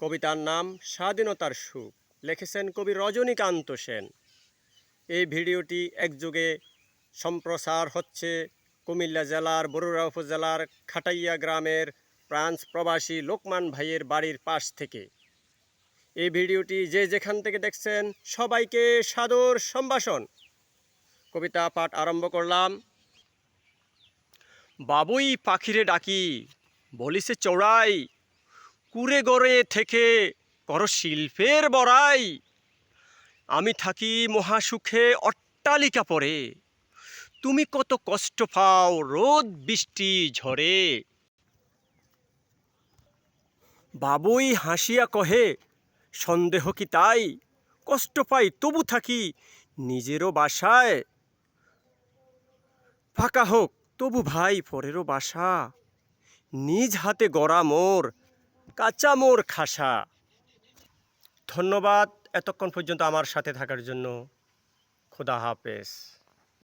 কবিতার নাম স্বাধীনতার সুখ, লিখেছেন কবি রজনীকান্ত সেন। এই ভিডিওটি একযোগে সম্প্রচার হচ্ছে কুমিল্লা জেলার বরুড়া উপজেলার খাটাইয়া গ্রামের ফ্রান্স প্রবাসী লোকমান ভাইয়ের বাড়ির পাশ থেকে। এই ভিডিওটি যে যেখান থেকে দেখছেন সবাইকে সাদর সম্ভাষণ। কবিতা পাঠ আরম্ভ করলাম। বাবুই পাখিরে ডাকি বলিছে চড়াই, কুড়ে গড়ে থেকে কর শিল্পের বড়াই। আমি থাকি মহাসুখে অট্টালিকা পরে, তুমি কত কষ্ট পাও রোদ বৃষ্টি ঝড়ে। বাবুই হাসিয়া কহে সন্দেহ কি তাই, কষ্ট পাই তবু থাকি নিজেরও বাসায়। ফাঁকা হোক তবু ভাই পরেরও বাসা, নিজ হাতে গড়া মোর কাঁচা মোর খাসা। ধন্যবাদ এতক্ষণ পর্যন্ত আমার সাথে থাকার জন্য। খোদা হাফেজ।